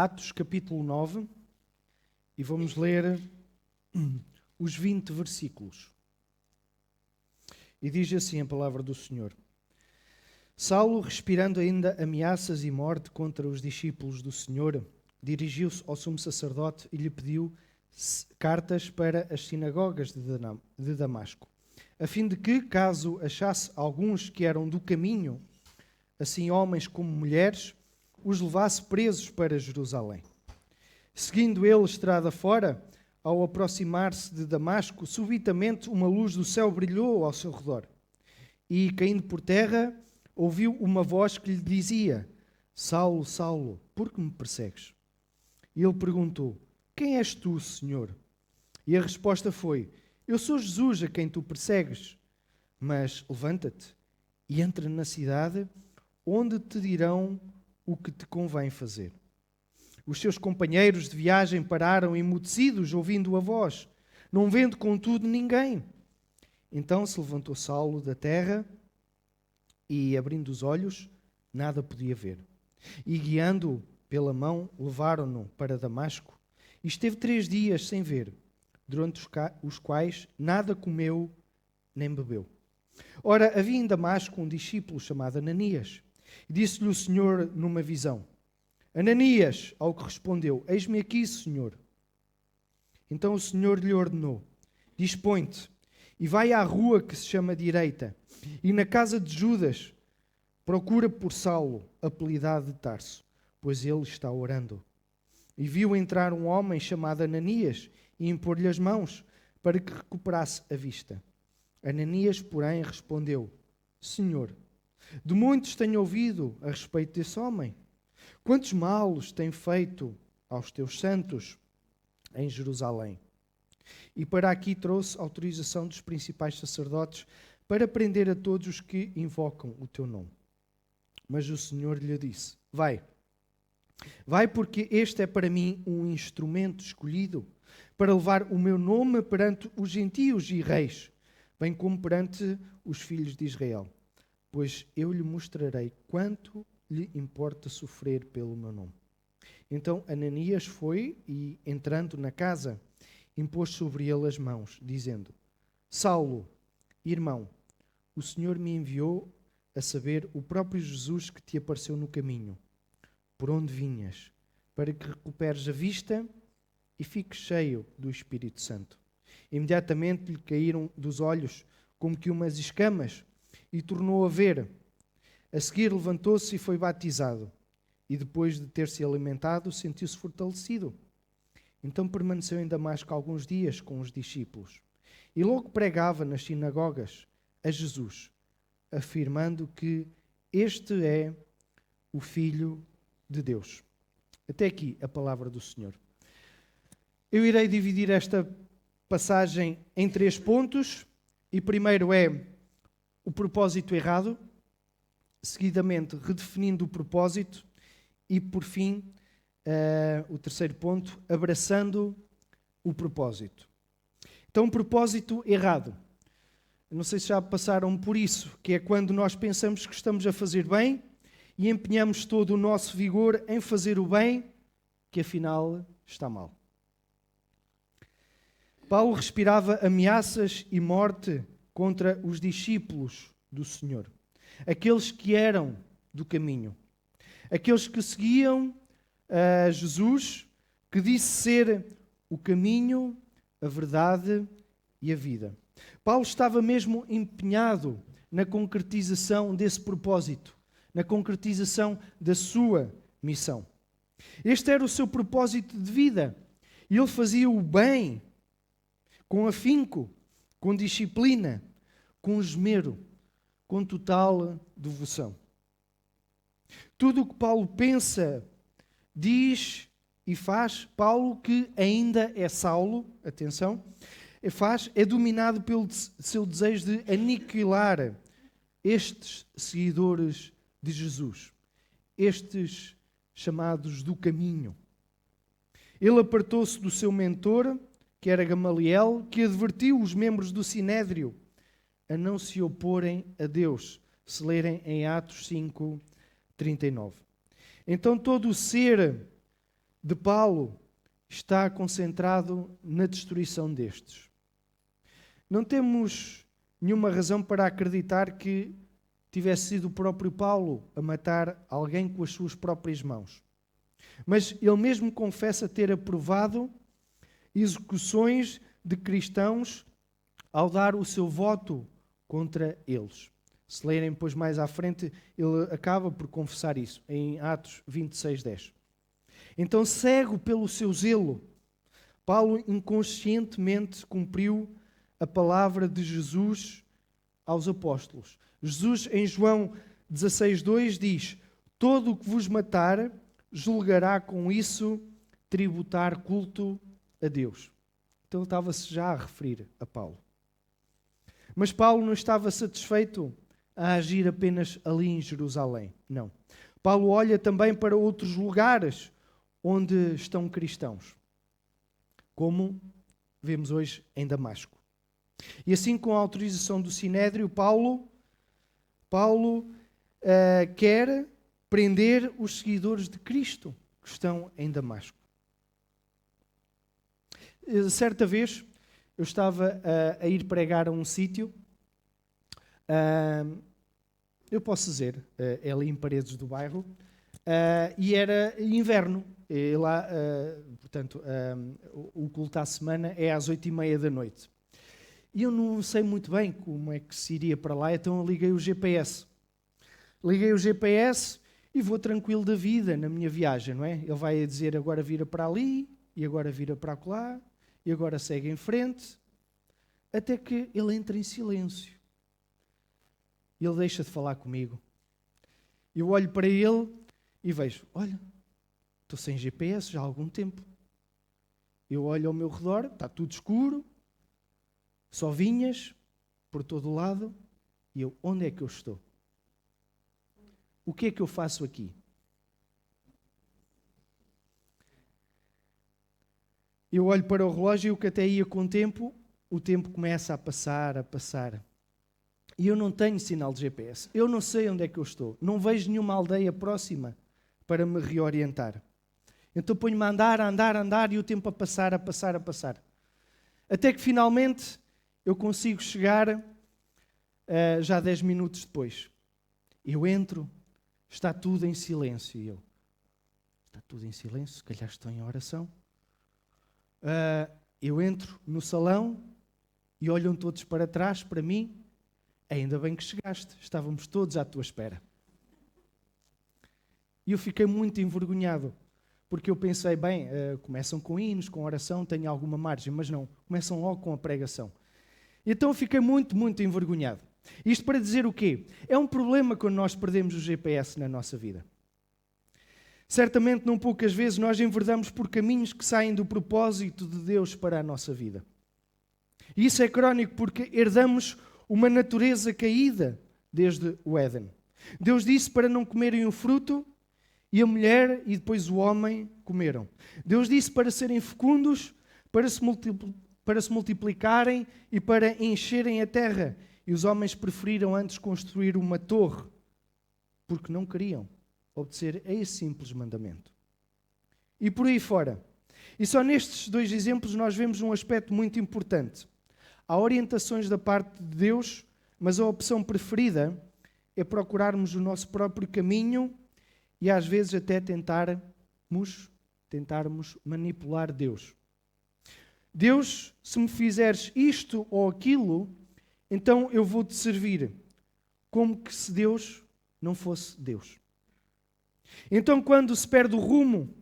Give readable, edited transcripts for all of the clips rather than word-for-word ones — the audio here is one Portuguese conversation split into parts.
Atos capítulo 9 e vamos ler os 20 versículos. E diz assim a palavra do Senhor. Saulo, respirando ainda ameaças e morte contra os discípulos do Senhor, dirigiu-se ao sumo sacerdote e lhe pediu cartas para as sinagogas de Damasco, a fim de que, caso achasse alguns que eram do caminho, assim homens como mulheres, os levasse presos para Jerusalém. Seguindo ele estrada fora, ao aproximar-se de Damasco, subitamente uma luz do céu brilhou ao seu redor. E, caindo por terra, ouviu uma voz que lhe dizia: Saulo, Saulo, por que me persegues? E ele perguntou: Quem és tu, Senhor? E a resposta foi: Eu sou Jesus a quem tu persegues. Mas levanta-te e entra na cidade, onde te dirão o que te convém fazer. Os seus companheiros de viagem pararam emudecidos, ouvindo a voz, não vendo, contudo, ninguém. Então se levantou Saulo da terra e, abrindo os olhos, nada podia ver. E, guiando-o pela mão, levaram-no para Damasco. E esteve 3 dias sem ver, durante os quais nada comeu nem bebeu. Ora, havia em Damasco um discípulo chamado Ananias. E disse-lhe o Senhor numa visão: Ananias, ao que respondeu: Eis-me aqui, Senhor. Então o Senhor lhe ordenou: Dispõe-te e vai à rua que se chama Direita, e na casa de Judas procura por Saulo, apelidado de Tarso, pois ele está orando. E viu entrar um homem chamado Ananias e impor-lhe as mãos para que recuperasse a vista. Ananias, porém, respondeu: Senhor, de muitos tenho ouvido a respeito desse homem. Quantos males tem feito aos teus santos em Jerusalém? E para aqui trouxe autorização dos principais sacerdotes para prender a todos os que invocam o teu nome. Mas o Senhor lhe disse: Vai, porque este é para mim um instrumento escolhido para levar o meu nome perante os gentios e reis, bem como perante os filhos de Israel. Pois eu lhe mostrarei quanto lhe importa sofrer pelo meu nome. Então Ananias foi e, entrando na casa, impôs sobre ele as mãos, dizendo: Saulo, irmão, o Senhor me enviou a saber o próprio Jesus que te apareceu no caminho, por onde vinhas, para que recuperes a vista e fiques cheio do Espírito Santo. Imediatamente lhe caíram dos olhos como que umas escamas, e tornou a ver. A seguir levantou-se e foi batizado. E depois de ter se alimentado, sentiu-se fortalecido. Então permaneceu em Damasco alguns dias com os discípulos. E logo pregava nas sinagogas a Jesus, afirmando que este é o Filho de Deus. Até aqui a palavra do Senhor. Eu irei dividir esta passagem em 3 pontos. E primeiro é o propósito errado, seguidamente redefinindo o propósito e, por fim, o terceiro ponto, abraçando o propósito. Então, propósito errado. Não sei se já passaram por isso, que é quando nós pensamos que estamos a fazer bem e empenhamos todo o nosso vigor em fazer o bem, que afinal está mal. Paulo respirava ameaças e morte contra os discípulos do Senhor, aqueles que eram do caminho, aqueles que seguiam a Jesus, que disse ser o caminho, a verdade e a vida. Paulo estava mesmo empenhado na concretização desse propósito, na concretização da sua missão. Este era o seu propósito de vida. E ele fazia o bem com afinco, com disciplina, com esmero, com total devoção. Tudo o que Paulo pensa, diz e faz, Paulo, que ainda é Saulo, atenção, é dominado pelo seu desejo de aniquilar estes seguidores de Jesus, estes chamados do caminho. Ele apartou-se do seu mentor, que era Gamaliel, que advertiu os membros do Sinédrio a não se oporem a Deus, se lerem em Atos 5, 39. Então todo o ser de Paulo está concentrado na destruição destes. Não temos nenhuma razão para acreditar que tivesse sido o próprio Paulo a matar alguém com as suas próprias mãos. Mas ele mesmo confessa ter aprovado execuções de cristãos ao dar o seu voto contra eles. Se lerem depois mais à frente, ele acaba por confessar isso, em Atos 26:10. Então, cego pelo seu zelo, Paulo inconscientemente cumpriu a palavra de Jesus aos apóstolos. Jesus, em João 16:2, diz: todo o que vos matar, julgará com isso tributar culto a Deus. Então ele estava-se já a referir a Paulo. Mas Paulo não estava satisfeito a agir apenas ali em Jerusalém. Não. Paulo olha também para outros lugares onde estão cristãos, como vemos hoje em Damasco. E assim, com a autorização do Sinédrio, Paulo quer prender os seguidores de Cristo que estão em Damasco. Certa vez, eu estava a ir pregar a um sítio, eu posso dizer, é ali em Paredes do bairro, e era inverno. E lá, portanto, o culto à semana é às 8h30 da noite. E eu não sei muito bem como é que se iria para lá, então eu liguei o GPS. Liguei o GPS e vou tranquilo da vida na minha viagem, não é? Ele vai dizer agora vira para ali, e agora vira para lá, e agora segue em frente, até que ele entra em silêncio. Ele deixa de falar comigo. Eu olho para ele e vejo, olha, estou sem GPS já há algum tempo. Eu olho ao meu redor, está tudo escuro, só vinhas por todo o lado, e eu, onde é que eu estou? O que é que eu faço aqui? Eu olho para o relógio e o que até ia com o tempo começa a passar, a passar. E eu não tenho sinal de GPS. Eu não sei onde é que eu estou. Não vejo nenhuma aldeia próxima para me reorientar. Então ponho-me a andar e o tempo a passar, a passar, a passar. Até que finalmente eu consigo chegar já 10 minutos depois. Eu entro, está tudo em silêncio. E eu, está tudo em silêncio, se calhar estou em oração. Eu entro no salão e olham todos para trás, para mim. Ainda bem que chegaste, estávamos todos à tua espera. E eu fiquei muito envergonhado, porque eu pensei, bem, começam com hinos, com oração, tenho alguma margem, mas não, começam logo com a pregação. Então eu fiquei muito, muito envergonhado. Isto para dizer o quê? É um problema quando nós perdemos o GPS na nossa vida. Certamente, não poucas vezes, nós enverdamos por caminhos que saem do propósito de Deus para a nossa vida. E isso é crónico porque herdamos uma natureza caída desde o Éden. Deus disse para não comerem o fruto e a mulher e depois o homem comeram. Deus disse para serem fecundos, para se multiplicarem e para encherem a terra. E os homens preferiram antes construir uma torre porque não queriam obedecer a esse simples mandamento. E por aí fora. E só nestes dois exemplos nós vemos um aspecto muito importante. Há orientações da parte de Deus, mas a opção preferida é procurarmos o nosso próprio caminho e às vezes até tentarmos manipular Deus. Deus, se me fizeres isto ou aquilo, então eu vou-te servir, como que se Deus não fosse Deus. Então quando se perde o rumo,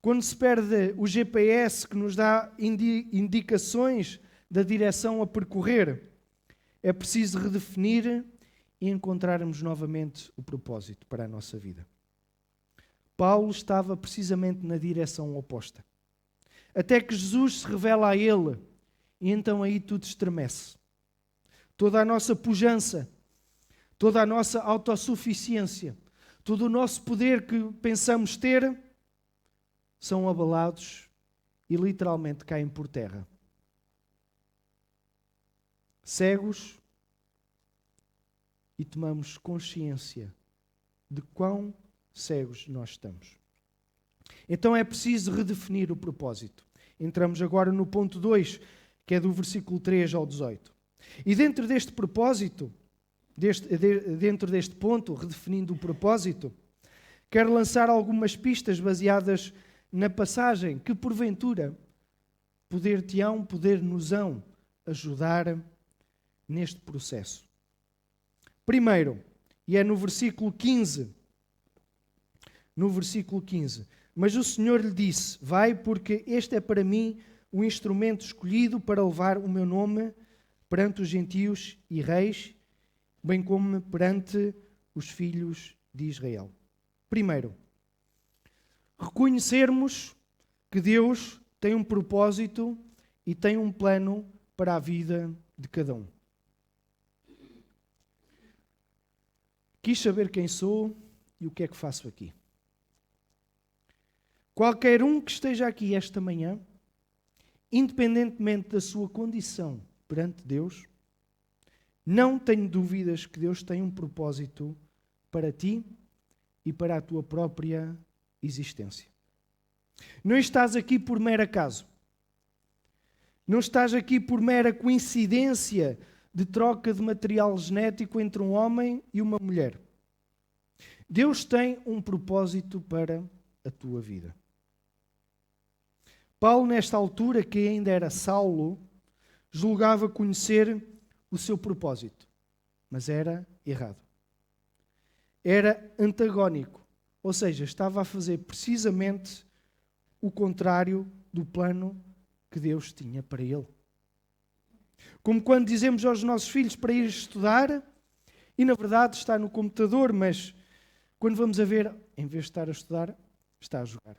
quando se perde o GPS que nos dá indicações da direção a percorrer, é preciso redefinir e encontrarmos novamente o propósito para a nossa vida. Paulo estava precisamente na direção oposta. Até que Jesus se revela a ele, e então aí tudo estremece. Toda a nossa pujança, toda a nossa autossuficiência, todo o nosso poder que pensamos ter, são abalados e literalmente caem por terra. Cegos, e tomamos consciência de quão cegos nós estamos. Então é preciso redefinir o propósito. Entramos agora no ponto 2, que é do versículo 3 ao 18. E dentro deste propósito, dentro deste ponto, redefinindo o propósito, quero lançar algumas pistas baseadas na passagem que, porventura, poder-nos-ão ajudar neste processo. Primeiro, e é no versículo 15. No versículo 15. Mas o Senhor lhe disse: vai, porque este é para mim o instrumento escolhido para levar o meu nome perante os gentios e reis, bem como perante os filhos de Israel. Primeiro, reconhecermos que Deus tem um propósito e tem um plano para a vida de cada um. Quis saber quem sou e o que é que faço aqui. Qualquer um que esteja aqui esta manhã, independentemente da sua condição perante Deus, não tenho dúvidas que Deus tem um propósito para ti e para a tua própria existência. Não estás aqui por mero acaso. Não estás aqui por mera coincidência de troca de material genético entre um homem e uma mulher. Deus tem um propósito para a tua vida. Paulo, nesta altura, que ainda era Saulo, julgava conhecer o seu propósito, mas era errado. Era antagónico, ou seja, estava a fazer precisamente o contrário do plano que Deus tinha para ele. Como quando dizemos aos nossos filhos para ir estudar e, na verdade, está no computador, mas quando vamos a ver, em vez de estar a estudar, está a jogar.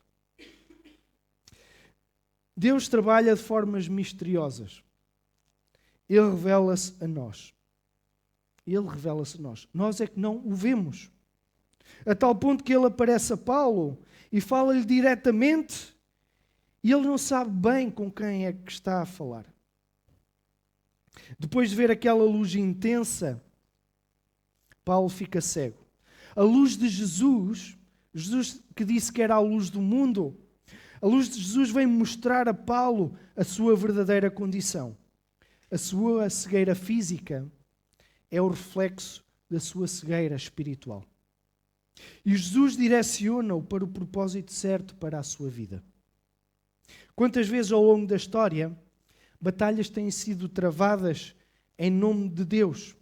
Deus trabalha de formas misteriosas. Ele revela-se a nós. Ele revela-se a nós. Nós é que não o vemos. A tal ponto que ele aparece a Paulo e fala-lhe diretamente e ele não sabe bem com quem é que está a falar. Depois de ver aquela luz intensa, Paulo fica cego. A luz de Jesus, Jesus que disse que era a luz do mundo, a luz de Jesus vem mostrar a Paulo a sua verdadeira condição. A sua cegueira física é o reflexo da sua cegueira espiritual. E Jesus direciona-o para o propósito certo para a sua vida. Quantas vezes ao longo da história, batalhas têm sido travadas em nome de Deus,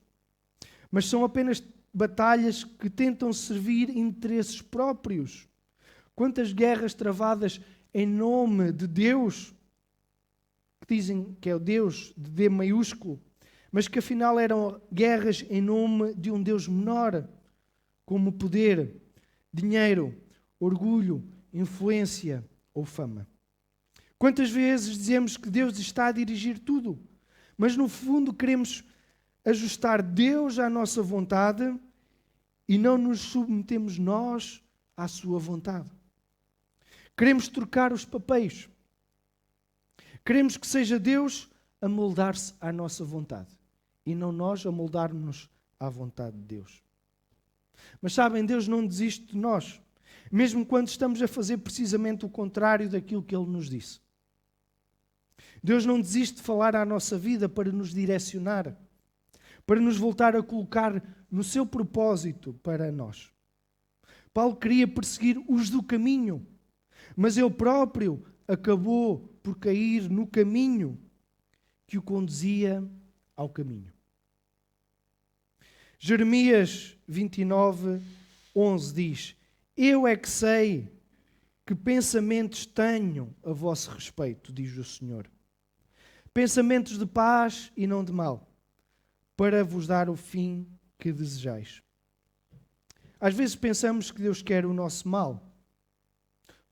mas são apenas batalhas que tentam servir interesses próprios. Quantas guerras travadas em nome de Deus, que dizem que é o Deus de D maiúsculo, mas que afinal eram guerras em nome de um Deus menor, como poder, dinheiro, orgulho, influência ou fama. Quantas vezes dizemos que Deus está a dirigir tudo, mas no fundo queremos ajustar Deus à nossa vontade e não nos submetemos nós à sua vontade. Queremos trocar os papéis. Queremos que seja Deus a moldar-se à nossa vontade e não nós a moldar-nos à vontade de Deus. Mas sabem, Deus não desiste de nós, mesmo quando estamos a fazer precisamente o contrário daquilo que Ele nos disse. Deus não desiste de falar à nossa vida para nos direcionar, para nos voltar a colocar no seu propósito para nós. Paulo queria perseguir os do caminho, mas ele próprio acabou por cair no caminho que o conduzia ao caminho. Jeremias 29:11 diz: eu é que sei que pensamentos tenho a vosso respeito, diz o Senhor. Pensamentos de paz e não de mal, para vos dar o fim que desejais. Às vezes pensamos que Deus quer o nosso mal,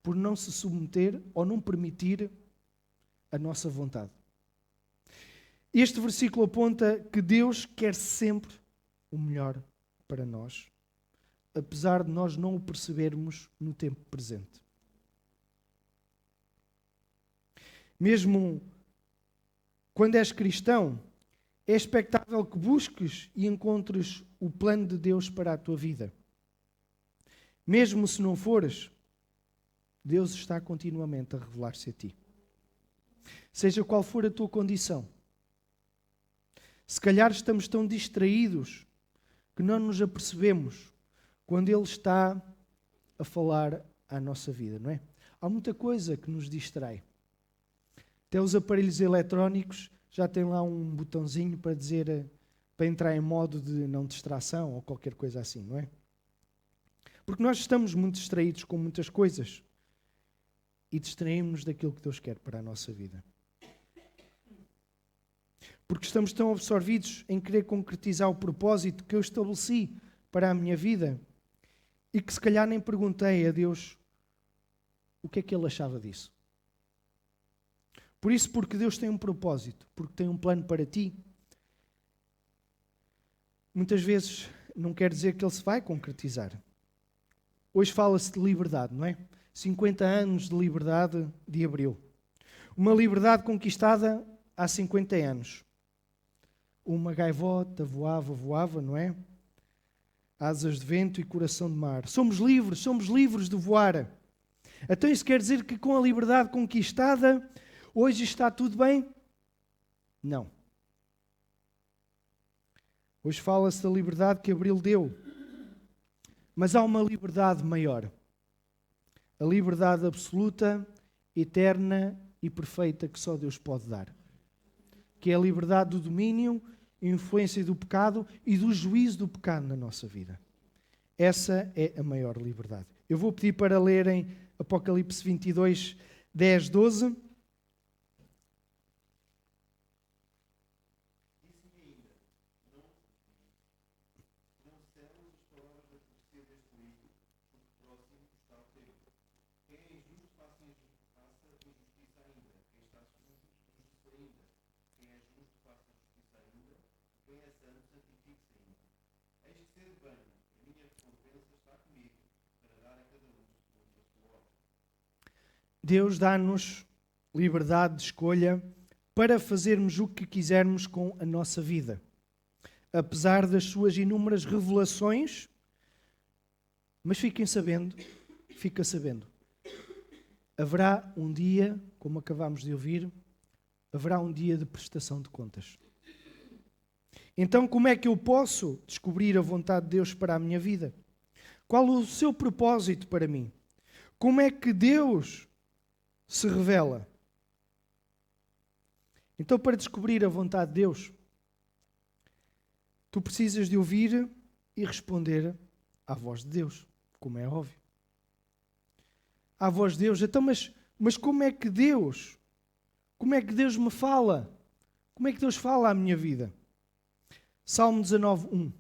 por não se submeter ou não permitir a nossa vontade. Este versículo aponta que Deus quer sempre o melhor para nós, apesar de nós não o percebermos no tempo presente. Mesmo quando és cristão, é expectável que busques e encontres o plano de Deus para a tua vida. Mesmo se não fores, Deus está continuamente a revelar-se a ti. Seja qual for a tua condição, se calhar estamos tão distraídos que não nos apercebemos quando Ele está a falar à nossa vida, não é? Há muita coisa que nos distrai. Até os aparelhos eletrónicos já têm lá um botãozinho para dizer, para entrar em modo de não distração ou qualquer coisa assim, não é? Porque nós estamos muito distraídos com muitas coisas e distraímos-nos daquilo que Deus quer para a nossa vida. Porque estamos tão absorvidos em querer concretizar o propósito que eu estabeleci para a minha vida e que se calhar nem perguntei a Deus o que é que Ele achava disso. Por isso, porque Deus tem um propósito, porque tem um plano para ti, muitas vezes não quer dizer que Ele se vai concretizar. Hoje fala-se de liberdade, não é? 50 anos de liberdade de Abril. Uma liberdade conquistada há 50 anos. Uma gaivota voava, não é? Asas de vento e coração de mar. Somos livres de voar. Então isso quer dizer que com a liberdade conquistada, hoje está tudo bem? Não. Hoje fala-se da liberdade que Abril deu. Mas há uma liberdade maior. A liberdade absoluta, eterna e perfeita que só Deus pode dar. Que é a liberdade do domínio, influência do pecado e do juízo do pecado na nossa vida. Essa é a maior liberdade. Eu vou pedir para lerem Apocalipse 22, 10, 12. Deus dá-nos liberdade de escolha para fazermos o que quisermos com a nossa vida. Apesar das suas inúmeras revelações, mas fica sabendo, haverá um dia, como acabámos de ouvir, haverá um dia de prestação de contas. Então, como é que eu posso descobrir a vontade de Deus para a minha vida? Qual o seu propósito para mim? Como é que Deus se revela? Então, para descobrir a vontade de Deus, tu precisas de ouvir e responder à voz de Deus, como é óbvio. À voz de Deus. Então, mas como é que Deus me fala? Como é que Deus fala à minha vida? Salmo 19, 1.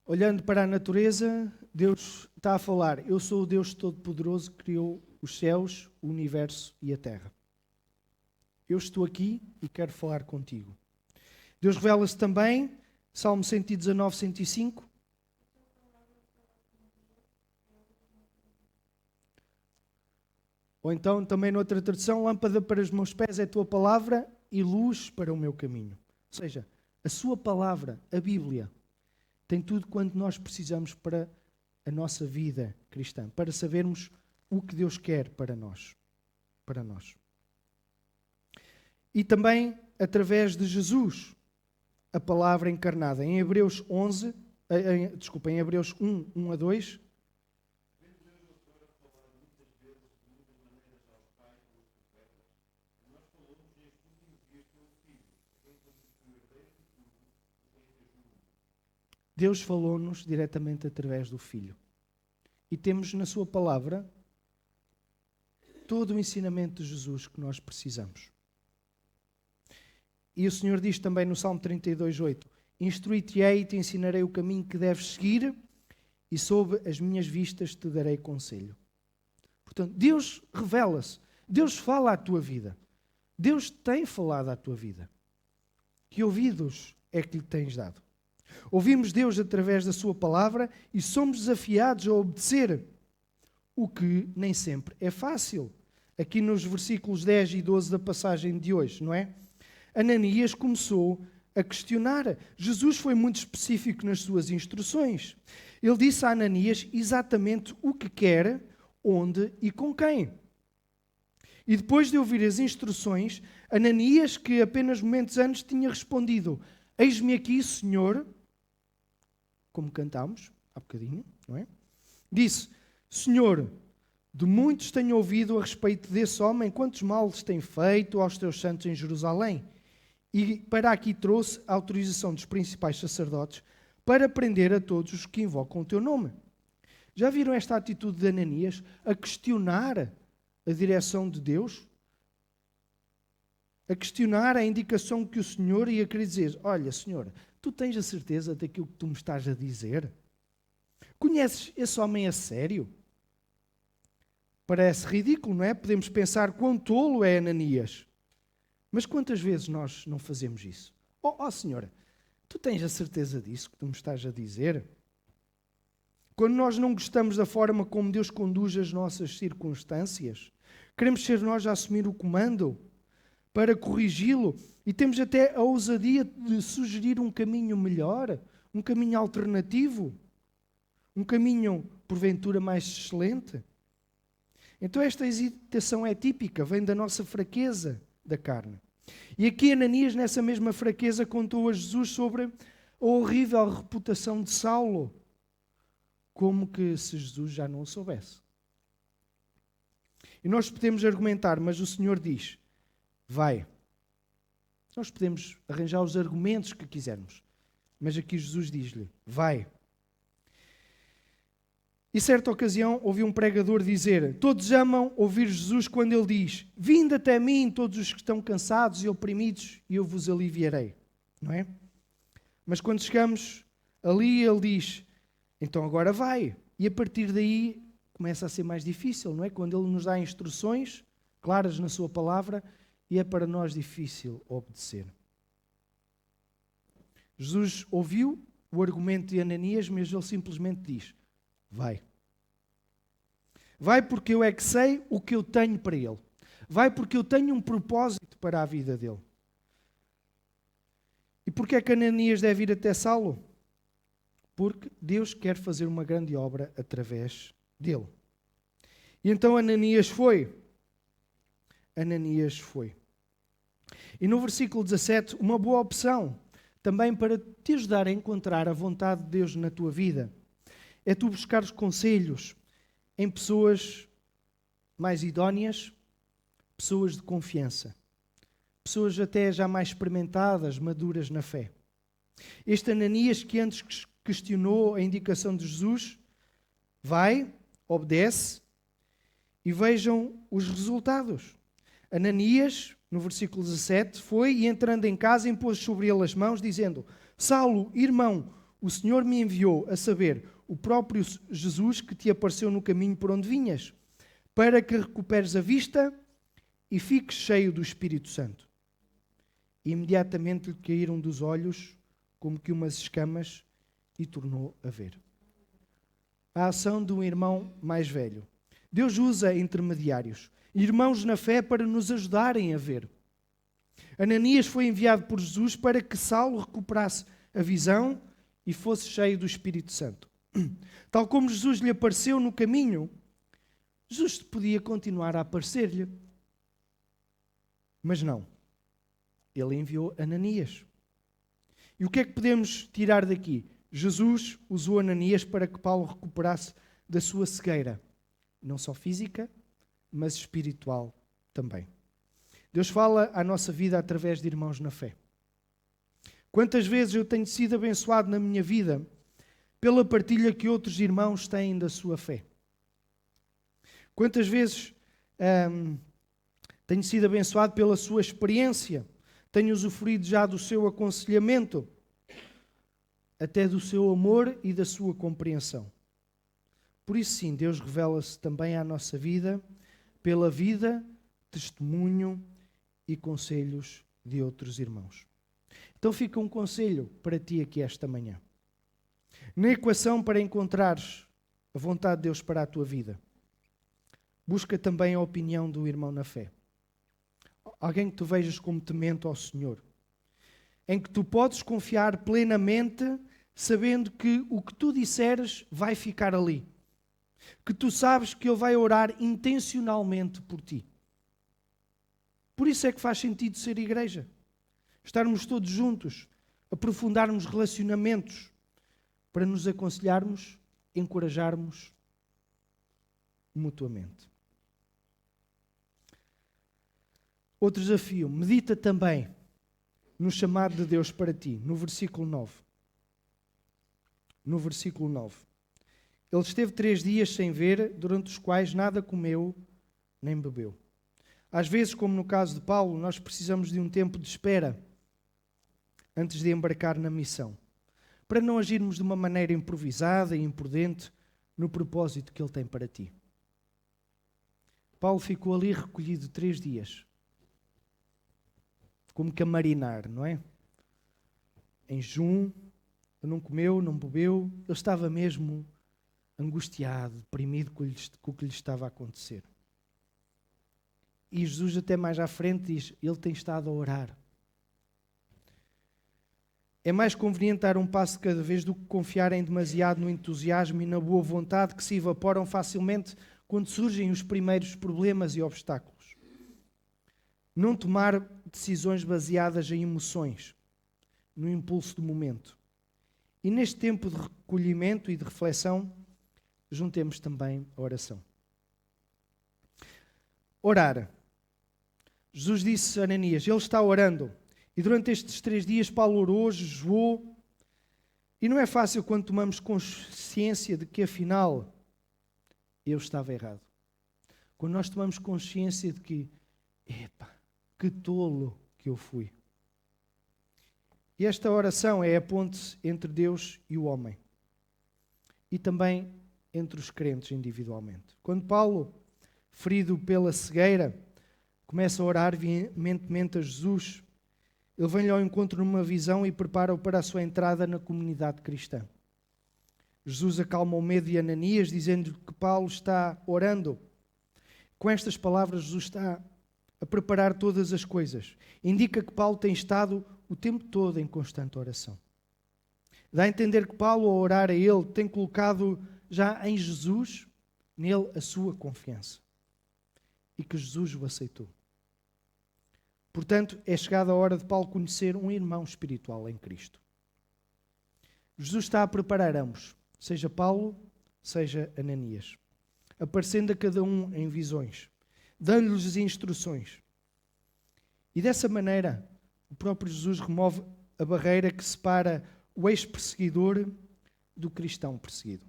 Olhando para a natureza, Deus está a falar. Eu sou o Deus Todo-Poderoso que criou os céus, o universo e a terra. Eu estou aqui e quero falar contigo. Deus revela-se também, Salmo 119, 105. Ou então, também noutra tradução, lâmpada para os meus pés é a tua palavra e luz para o meu caminho. Ou seja, a sua palavra, a Bíblia, tem tudo quanto nós precisamos para a nossa vida cristã, para sabermos o que Deus quer para nós. E também através de Jesus, a palavra encarnada. Em Hebreus 1, 1 a 2, Deus falou-nos diretamente através do Filho. E temos na sua palavra todo o ensinamento de Jesus que nós precisamos. E o Senhor diz também no Salmo 32, 8: Instruí-te-ei e te ensinarei o caminho que deves seguir, e sob as minhas vistas te darei conselho. Portanto, Deus revela-se. Deus fala à tua vida. Deus tem falado à tua vida. Que ouvidos é que lhe tens dado? Ouvimos Deus através da sua palavra e somos desafiados a obedecer, o que nem sempre é fácil. Aqui nos versículos 10 e 12 da passagem de hoje, não é? Ananias começou a questionar. Jesus foi muito específico nas suas instruções. Ele disse a Ananias exatamente o que quer, onde e com quem. E depois de ouvir as instruções, Ananias, que apenas momentos antes tinha respondido: eis-me aqui, Senhor, como cantámos há bocadinho, não é? Disse: Senhor, de muitos tenho ouvido a respeito desse homem, quantos males tem feito aos teus santos em Jerusalém. E para aqui trouxe a autorização dos principais sacerdotes para prender a todos os que invocam o teu nome. Já viram esta atitude de Ananias a questionar a direção de Deus? A questionar a indicação que o Senhor ia querer dizer: olha, Senhor, tu tens a certeza daquilo que tu me estás a dizer? Conheces esse homem a sério? Parece ridículo, não é? Podemos pensar quão tolo é Ananias. Mas quantas vezes nós não fazemos isso? Oh, Senhora, tu tens a certeza disso que tu me estás a dizer? Quando nós não gostamos da forma como Deus conduz as nossas circunstâncias, queremos ser nós a assumir o comando para corrigi-lo e temos até a ousadia de sugerir um caminho melhor, um caminho alternativo, um caminho, porventura, mais excelente. Então esta hesitação é típica, vem da nossa fraqueza da carne. E aqui Ananias, nessa mesma fraqueza, contou a Jesus sobre a horrível reputação de Saulo, como que se Jesus já não o soubesse. E nós podemos argumentar, mas o Senhor diz: vai. Nós podemos arranjar os argumentos que quisermos, mas aqui Jesus diz-lhe: vai. E certa ocasião ouvi um pregador dizer: todos amam ouvir Jesus quando ele diz: vinde até mim todos os que estão cansados e oprimidos e eu vos aliviarei. Não é? Mas quando chegamos ali ele diz: então agora vai. E a partir daí começa a ser mais difícil, não é? Quando ele nos dá instruções claras na sua palavra e é para nós difícil obedecer. Jesus ouviu o argumento de Ananias, mas ele simplesmente diz: vai. Vai porque eu é que sei o que eu tenho para ele. Vai porque eu tenho um propósito para a vida dele. E porquê é que Ananias deve ir até Saulo? Porque Deus quer fazer uma grande obra através dele. E então Ananias foi. Ananias foi. E no versículo 17, uma boa opção também para te ajudar a encontrar a vontade de Deus na tua vida é tu buscares conselhos em pessoas mais idóneas, pessoas de confiança, pessoas até já mais experimentadas, maduras na fé. Este Ananias, que antes questionou a indicação de Jesus, vai, obedece e vejam os resultados. Ananias, no versículo 17, foi e entrando em casa impôs sobre ele as mãos, dizendo: Saulo, irmão, o Senhor me enviou, a saber, o próprio Jesus que te apareceu no caminho por onde vinhas, para que recuperes a vista e fiques cheio do Espírito Santo. E imediatamente lhe caíram dos olhos como que umas escamas e tornou a ver. A ação de um irmão mais velho. Deus usa intermediários, irmãos na fé, para nos ajudarem a ver. Ananias foi enviado por Jesus para que Saulo recuperasse a visão e fosse cheio do Espírito Santo. Tal como Jesus lhe apareceu no caminho, Jesus podia continuar a aparecer-lhe. Mas não. Ele enviou Ananias. E o que é que podemos tirar daqui? Jesus usou Ananias para que Paulo recuperasse da sua cegueira. Não só física, mas espiritual também. Deus fala à nossa vida através de irmãos na fé. Quantas vezes eu tenho sido abençoado na minha vida pela partilha que outros irmãos têm da sua fé. Quantas vezes tenho sido abençoado pela sua experiência, tenho usufruído já do seu aconselhamento, até do seu amor e da sua compreensão. Por isso sim, Deus revela-se também à nossa vida pela vida, testemunho e conselhos de outros irmãos. Então fica um conselho para ti aqui esta manhã. Na equação para encontrares a vontade de Deus para a tua vida, busca também a opinião do irmão na fé. Alguém que tu vejas como temente ao Senhor. em que tu podes confiar plenamente, sabendo que o que tu disseres vai ficar ali. Que tu sabes que Ele vai orar intencionalmente por ti. Por isso é que faz sentido ser igreja. Estarmos todos juntos, aprofundarmos relacionamentos, para nos aconselharmos, encorajarmos mutuamente. Outro desafio, medita também no chamado de Deus para ti, no versículo 9. No versículo 9. Ele esteve 3 dias sem ver, durante os quais nada comeu nem bebeu. Às vezes, como no caso de Paulo, nós precisamos de um tempo de espera antes de embarcar na missão, para não agirmos de uma maneira improvisada e imprudente no propósito que Ele tem para ti. Paulo ficou ali recolhido 3 dias, como que a marinar, não é? Em jejum, não comeu, não bebeu, ele estava mesmo angustiado, deprimido com o que lhe estava a acontecer. E Jesus até mais à frente diz, ele tem estado a orar. É mais conveniente dar um passo de cada vez do que confiar em demasiado no entusiasmo e na boa vontade que se evaporam facilmente quando surgem os primeiros problemas e obstáculos. Não tomar decisões baseadas em emoções, no impulso do momento. E neste tempo de recolhimento e de reflexão, juntemos também a oração. Orar. Jesus disse a Ananias, ele está orando. E durante estes 3 dias Paulo orou, jejuou. E não é fácil quando tomamos consciência de que afinal eu estava errado. Quando nós tomamos consciência de que, que tolo que eu fui. E esta oração é a ponte entre Deus e o homem. E também entre os crentes individualmente. Quando Paulo, ferido pela cegueira, começa a orar veementemente a Jesus, ele vem-lhe ao encontro numa visão e prepara-o para a sua entrada na comunidade cristã. Jesus acalma o medo de Ananias, dizendo que Paulo está orando. Com estas palavras, Jesus está a preparar todas as coisas. Indica que Paulo tem estado o tempo todo em constante oração. Dá a entender que Paulo, ao orar a ele, tem colocado já em Jesus, nele, a sua confiança. E que Jesus o aceitou. Portanto, é chegada a hora de Paulo conhecer um irmão espiritual em Cristo. Jesus está a preparar ambos, seja Paulo, seja Ananias, aparecendo a cada um em visões, dando-lhes instruções. E dessa maneira, o próprio Jesus remove a barreira que separa o ex-perseguidor do cristão perseguido.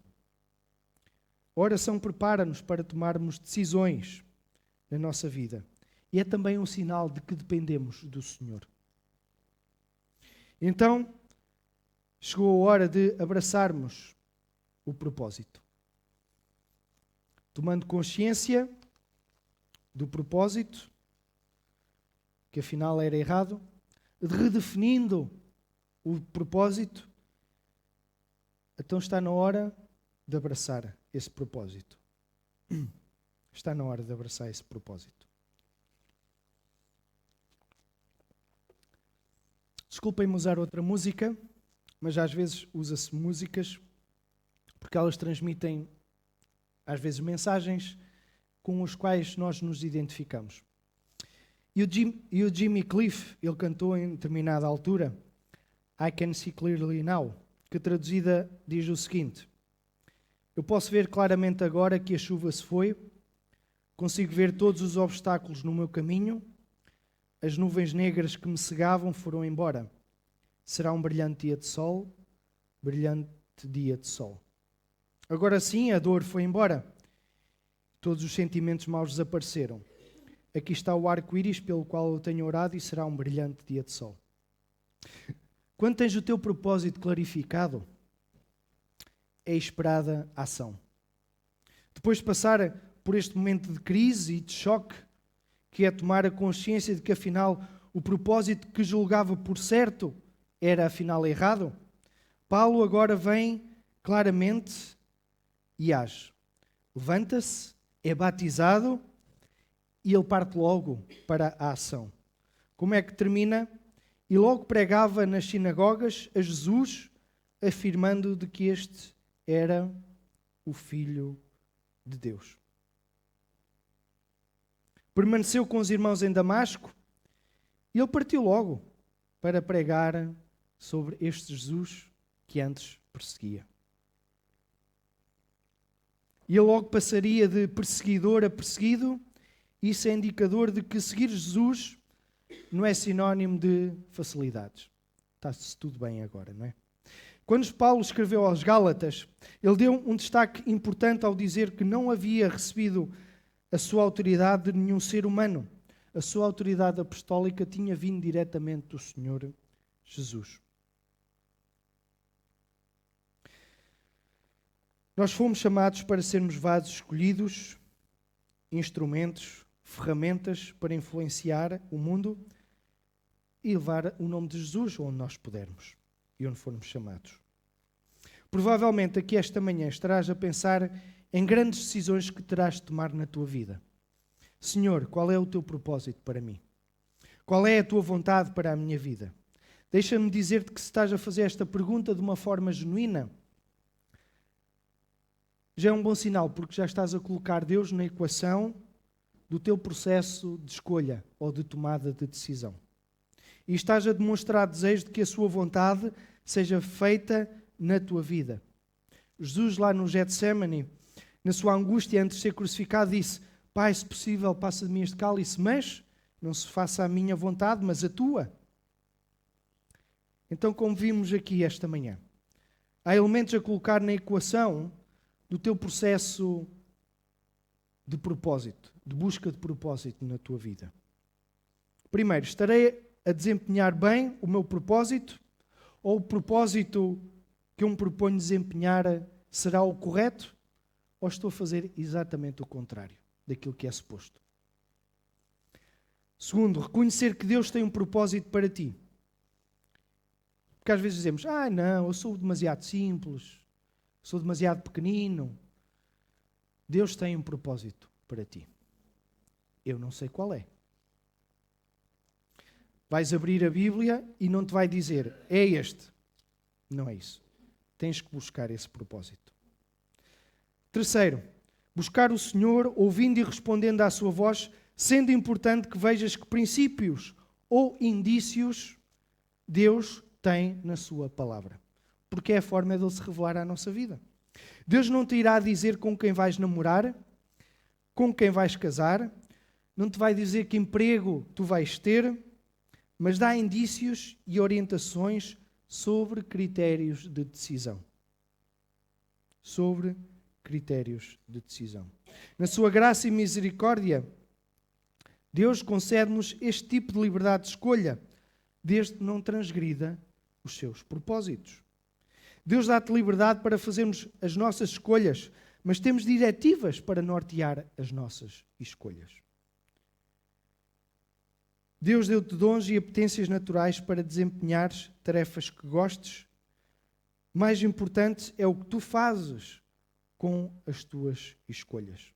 A oração prepara-nos para tomarmos decisões na nossa vida. E é também um sinal de que dependemos do Senhor. Então, chegou a hora de abraçarmos o propósito. Tomando consciência do propósito, que afinal era errado, redefinindo o propósito, então está na hora de abraçar esse propósito. Está na hora de abraçar esse propósito. Desculpem-me usar outra música, mas às vezes usa-se músicas porque elas transmitem, às vezes, mensagens com as quais nós nos identificamos. E o Jimmy Cliff, ele cantou em determinada altura, I Can See Clearly Now, que traduzida diz o seguinte: eu posso ver claramente agora que a chuva se foi, consigo ver todos os obstáculos no meu caminho, as nuvens negras que me cegavam foram embora. Será um brilhante dia de sol, brilhante dia de sol. Agora sim, a dor foi embora. Todos os sentimentos maus desapareceram. Aqui está o arco-íris pelo qual eu tenho orado e será um brilhante dia de sol. Quando tens o teu propósito clarificado, é esperada a ação. Depois de passar por este momento de crise e de choque, que é tomar a consciência de que afinal o propósito que julgava por certo era afinal errado, Paulo agora vem claramente e age. Levanta-se, é batizado e ele parte logo para a ação. Como é que termina? e logo pregava nas sinagogas a Jesus, afirmando de que este era o Filho de Deus. Permaneceu com os irmãos em Damasco e ele partiu logo para pregar sobre este Jesus que antes perseguia. E ele logo passaria de perseguidor a perseguido. Isso é indicador de que seguir Jesus não é sinónimo de facilidades. Está-se tudo bem agora, não é? Quando Paulo escreveu aos Gálatas, ele deu um destaque importante ao dizer que não havia recebido a sua autoridade de nenhum ser humano. A sua autoridade apostólica tinha vindo diretamente do Senhor Jesus. Nós fomos chamados para sermos vasos escolhidos, instrumentos, ferramentas para influenciar o mundo e levar o nome de Jesus onde nós pudermos e onde formos chamados. Provavelmente aqui esta manhã estarás a pensar em grandes decisões que terás de tomar na tua vida. Senhor, qual é o teu propósito para mim? Qual é a tua vontade para a minha vida? Deixa-me dizer-te que se estás a fazer esta pergunta de uma forma genuína, já é um bom sinal, porque já estás a colocar Deus na equação do teu processo de escolha ou de tomada de decisão. E estás a demonstrar desejo de que a sua vontade seja feita na tua vida. Jesus lá no Getsémani, na sua angústia antes de ser crucificado, disse: Pai, se possível, passa de mim este cálice, mas não se faça a minha vontade, mas a tua. Então, como vimos aqui esta manhã, há elementos a colocar na equação do teu processo de propósito, de busca de propósito na tua vida. Primeiro, estarei a desempenhar bem o meu propósito, ou o propósito que eu me proponho desempenhar será o correto, ou estou a fazer exatamente o contrário daquilo que é suposto? Segundo, reconhecer que Deus tem um propósito para ti. Porque às vezes dizemos: não, eu sou demasiado simples, sou demasiado pequenino. Deus tem um propósito para ti. Eu não sei qual é. Vais abrir a Bíblia e não te vai dizer: é este. Não é isso. Tens que buscar esse propósito. Terceiro, buscar o Senhor ouvindo e respondendo à sua voz, sendo importante que vejas que princípios ou indícios Deus tem na sua palavra. Porque é a forma dele se revelar à nossa vida. Deus não te irá dizer com quem vais namorar, com quem vais casar, não te vai dizer que emprego tu vais ter, mas dá indícios e orientações sobre critérios de decisão. Sobre critérios de decisão. Na sua graça e misericórdia, Deus concede-nos este tipo de liberdade de escolha, desde que não transgrida os seus propósitos. Deus dá-te liberdade para fazermos as nossas escolhas, mas temos diretivas para nortear as nossas escolhas. Deus deu-te dons e apetências naturais para desempenhares tarefas que gostes. Mais importante é o que tu fazes com as tuas escolhas.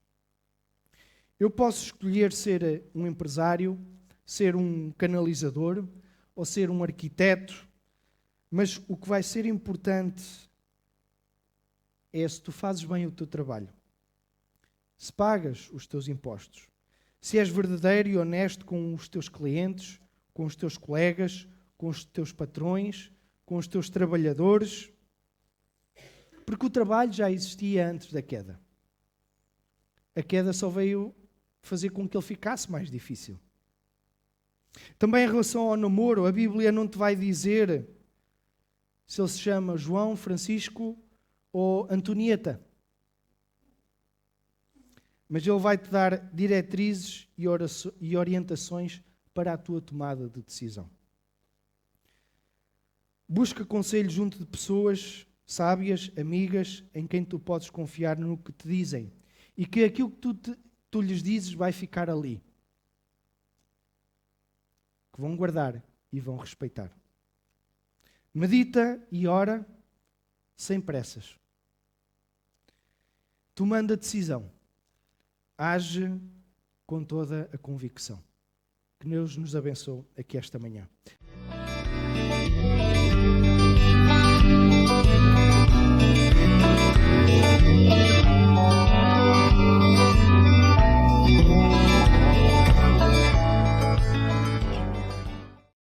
Eu posso escolher ser um empresário, ser um canalizador ou ser um arquiteto, mas o que vai ser importante é se tu fazes bem o teu trabalho, se pagas os teus impostos, se és verdadeiro e honesto com os teus clientes, com os teus colegas, com os teus patrões, com os teus trabalhadores, porque o trabalho já existia antes da queda. A queda só veio fazer com que ele ficasse mais difícil. Também em relação ao namoro, a Bíblia não te vai dizer se ele se chama João, Francisco ou Antonieta. Mas ele vai-te dar diretrizes e orientações para a tua tomada de decisão. Busca conselho junto de pessoas sábias, amigas, em quem tu podes confiar no que te dizem. E que aquilo que tu lhes dizes vai ficar ali. Que vão guardar e vão respeitar. Medita e ora sem pressas. Tomando a decisão. Age com toda a convicção. Que Deus nos abençoe aqui esta manhã.